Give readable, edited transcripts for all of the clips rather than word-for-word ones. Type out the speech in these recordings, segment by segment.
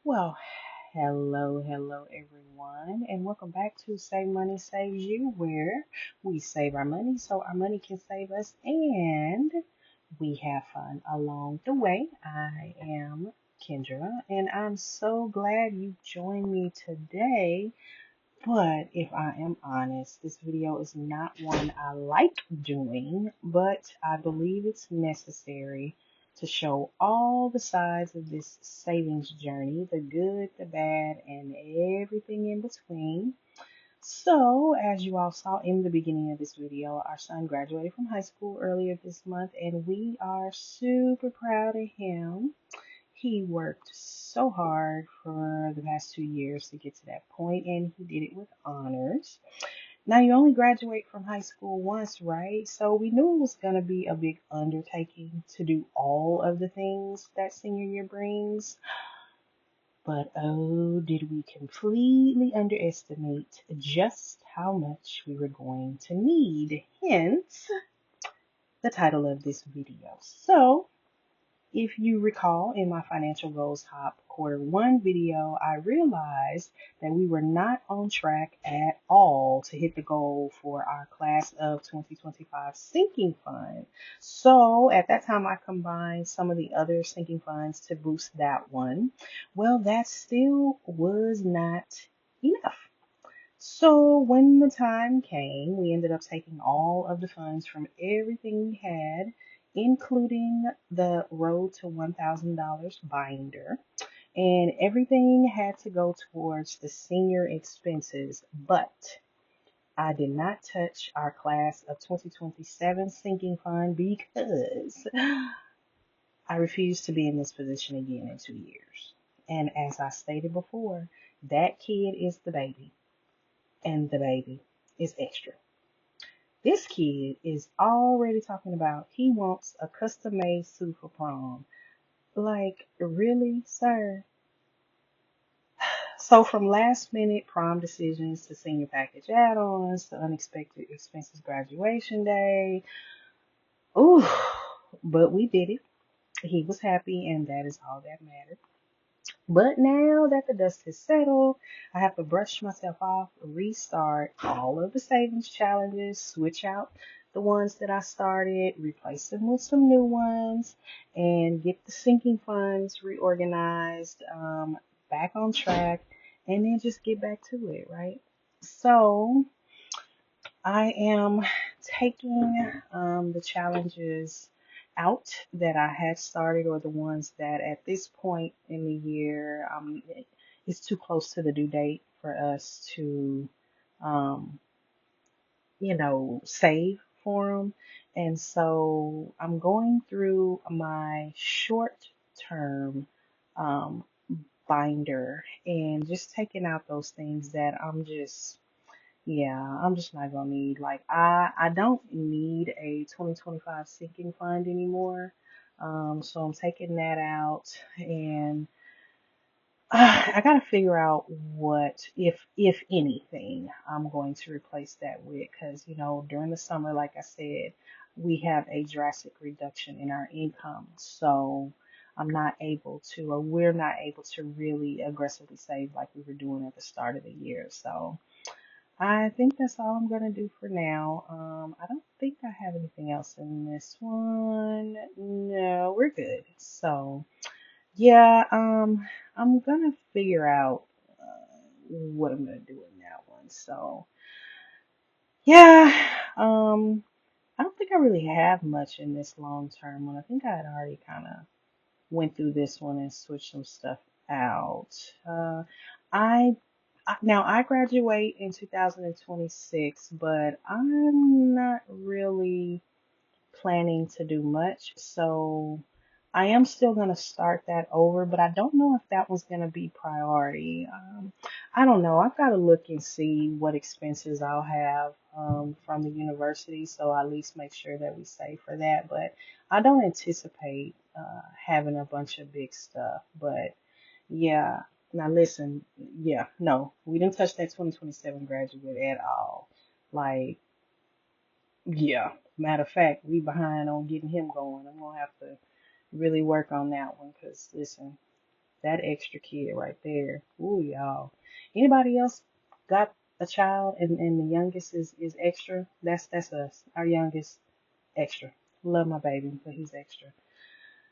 Well, hello everyone, and welcome back to Save Money Saves You, where we save our money so our money can save us and we have fun along the way. I am Kendra, and I'm so glad you joined me today. But if I am honest, this video is not one I like doing, but I believe it's necessary to show all the sides of this savings journey, the good, the bad, and everything in between. So, as you all saw in the beginning of this video, our son graduated from high school earlier this month, and we are super proud of him. He worked so hard for the past 2 years to get to that point, and he did it with honors. Now, you only graduate from high school once, right? So we knew it was going to be a big undertaking to do all of the things that senior year brings. But oh, did we completely underestimate just how much we were going to need? Hence, the title of this video. So, if you recall, in my financial goals top quarter 1 video, I realized that we were not on track at all to hit the goal for our class of 2025 sinking fund. So at that time, I combined some of the other sinking funds to boost that one. Well, that still was not enough. So when the time came, we ended up taking all of the funds from everything we had, including the Road to $1,000 binder, and everything had to go towards the senior expenses. But I did not touch our class of 2027 sinking fund because I refuse to be in this position again in 2 years. And as I stated before, that kid is the baby and the baby is extra. This kid is already talking about he wants a custom made suit for prom. Like, really, sir? So, from last minute prom decisions to senior package add ons to unexpected expenses graduation day. Ooh, but we did it. He was happy, and that is all that mattered. But now that the dust has settled, I have to brush myself off, restart all of the savings challenges, switch out the ones that I started, replace them with some new ones, and get the sinking funds reorganized, back on track, and then just get back to it, right? So I am taking the challenges out that I had started, or the ones that at this point in the year, it's too close to the due date for us to, um, save for them. And so I'm going through my short term um, binder and just taking out those things that I'm just not gonna need. Like, I don't need a 2025 sinking fund anymore. So I'm taking that out, and I gotta figure out what, if anything, I'm going to replace that with, because during the summer, like I said, we have a drastic reduction in our income, so we're not able to really aggressively save like we were doing at the start of the year. So I think that's all I'm gonna do for now. I don't think I have anything else in this one. No, we're good. So yeah, I'm gonna figure out what I'm gonna do in that one. So yeah, I don't think I really have much in this long term one. I think I had already kind of went through this one and switched some stuff out. I Now I graduate in 2026, but I'm not really planning to do much. So I am still going to start that over, but I don't know if that was going to be priority. I don't know. I've got to look and see what expenses I'll have from the university, so I at least make sure that we save for that. But I don't anticipate having a bunch of big stuff. But yeah, now listen, yeah, no, we didn't touch that 2027 graduate at all. Like, yeah, matter of fact, we behind on getting him going. I'm gonna have to really work on that one because listen, that extra kid right there. Ooh, y'all. Anybody else got a child and the youngest is extra? That's us. Our youngest extra. Love my baby, but he's extra.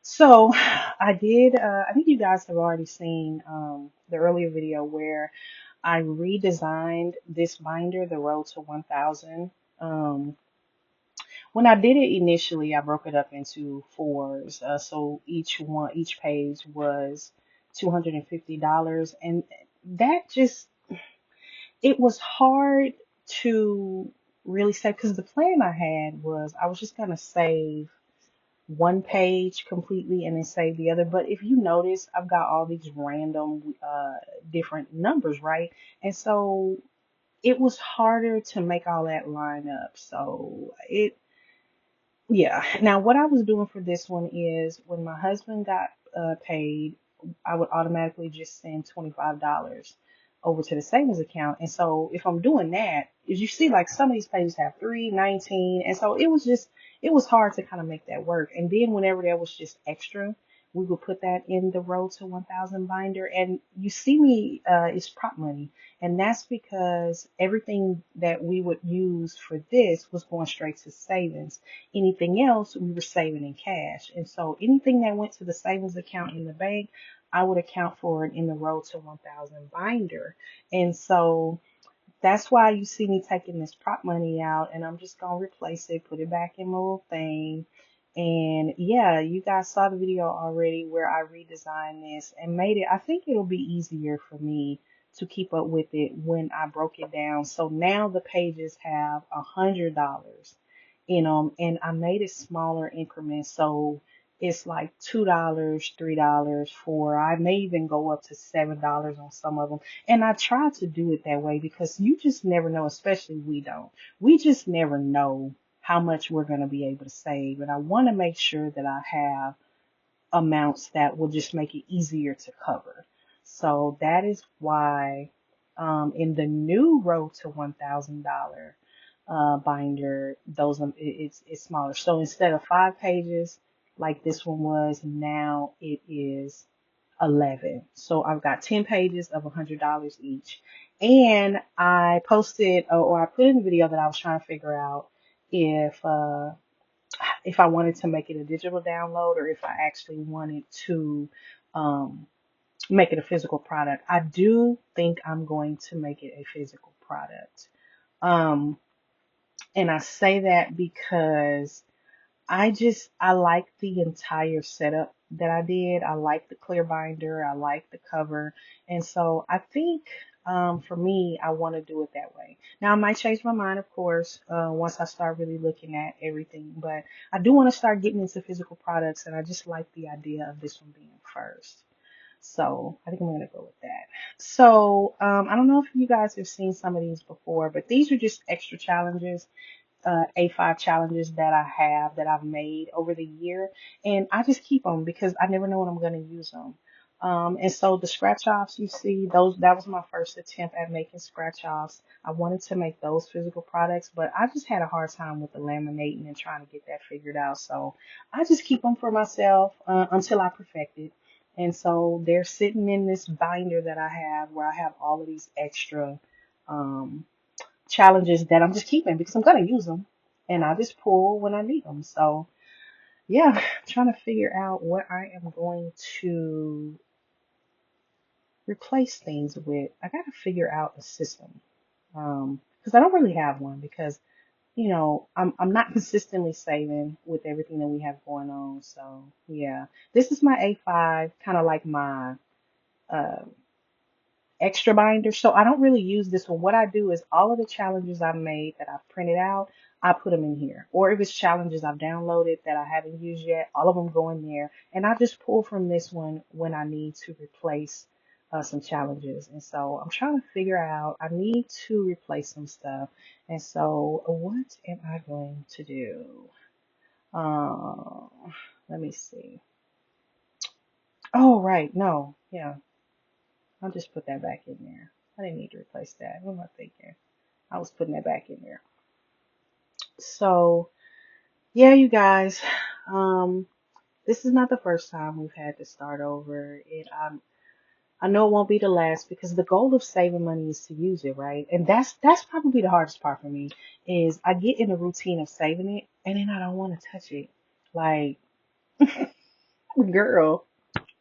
So I did I think you guys have already seen the earlier video where I redesigned this binder, the Road to 1000. Um when I did it initially, I broke it up into fours. So each page was $250. And that just, it was hard to really say because the plan I had was I was just going to save one page completely and then save the other. But if you notice, I've got all these random different numbers, right? And so it was harder to make all that line up. So yeah. Now, what I was doing for this one is when my husband got paid, I would automatically just send $25 over to the savings account. And so if I'm doing that, as you see, like some of these pages have 319, and so it was hard to kind of make that work. And then whenever there was just extra, we would put that in the Road to 1000 binder. And you see me, it's prop money. And that's because everything that we would use for this was going straight to savings. Anything else, we were saving in cash. And so anything that went to the savings account in the bank, I would account for it in the Road to 1000 binder. And so that's why you see me taking this prop money out and I'm just going to replace it, put it back in my little thing. And yeah, you guys saw the video already where I redesigned this and made it, I think it'll be easier for me to keep up with it when I broke it down. So now the pages have $100 in them and I made it smaller increments. So it's like $2, $3, $4. I may even go up to $7 on some of them. And I try to do it that way because you just never know, especially we don't. We just never know how much we're going to be able to save. And I want to make sure that I have amounts that will just make it easier to cover. So that is why in the new Road to $1,000 binder, it's smaller. So instead of 5 pages like this one was, now it is 11. So I've got 10 pages of $100 each. And I posted or I put in the video that I was trying to figure out if I wanted to make it a digital download or if I actually wanted to um, make it a physical product. I do think I'm going to make it a physical product. Um, and I say that because I like the entire setup that I did. I like the clear binder. I like the cover. And so I think for me, I want to do it that way. Now, I might change my mind, of course, once I start really looking at everything. But I do want to start getting into physical products. And I just like the idea of this one being first. So I think I'm going to go with that. So I don't know if you guys have seen some of these before, but these are just extra challenges, A5 challenges that I have that I've made over the year, and I just keep them because I never know when I'm going to use them. And so the scratch offs you see, those that was my first attempt at making scratch offs. I wanted to make those physical products, but I just had a hard time with the laminating and trying to get that figured out. So I just keep them for myself until I perfect it. And so they're sitting in this binder that I have where I have all of these extra um, challenges that I'm just keeping because I'm going to use them and I just pull when I need them. So yeah, I'm trying to figure out what I am going to replace things with. I got to figure out a system because I don't really have one because I'm not consistently saving with everything that we have going on. So yeah, this is my A5, kind of like my uh, extra binder. So I don't really use this one. What I do is all of the challenges I've made that I've printed out, I put them in here. Or if it's challenges I've downloaded that I haven't used yet, all of them go in there. And I just pull from this one when I need to replace some challenges. And so I'm trying to figure out, I need to replace some stuff. And so what am I going to do? Um, Let me see. Oh, right. No. Yeah. I'll just put that back in there. I didn't need to replace that. What am I thinking? I was putting that back in there. So, yeah, you guys, um, this is not the first time we've had to start over. I know it won't be the last because the goal of saving money is to use it, right? And that's probably the hardest part for me is I get in a routine of saving it and then I don't want to touch it. Like, girl,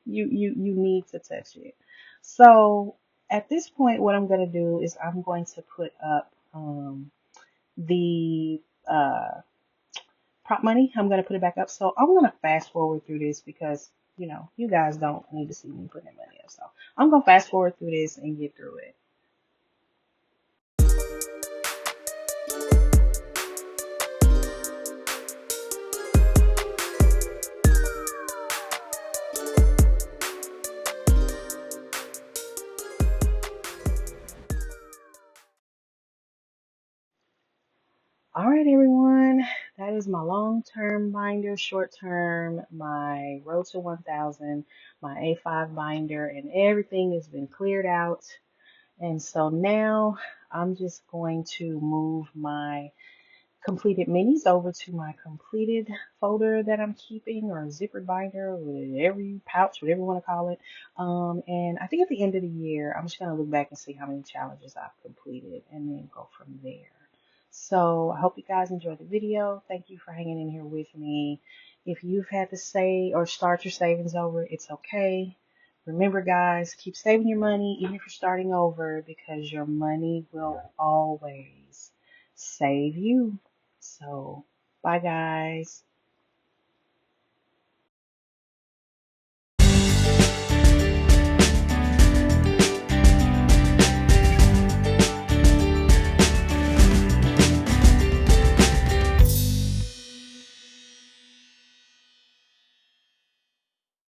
you need to touch it. So at this point, what I'm gonna do is I'm going to put up the prop money. I'm gonna put it back up. So I'm gonna fast forward through this because you guys don't need to see me putting money up. So I'm gonna fast forward through this and get through it. All right, everyone. That is my long-term binder, short-term, my Road to 1000, my A5 binder, and everything has been cleared out. And so now I'm just going to move my completed minis over to my completed folder that I'm keeping, or zipper binder, whatever pouch, whatever you want to call it. And I think at the end of the year, I'm just going to look back and see how many challenges I've completed and then go from there. So I hope you guys enjoyed the video. Thank you for hanging in here with me. If you've had to say or start your savings over, it's okay. Remember, guys, keep saving your money even if you're starting over, because your money will always save you. So, bye, guys.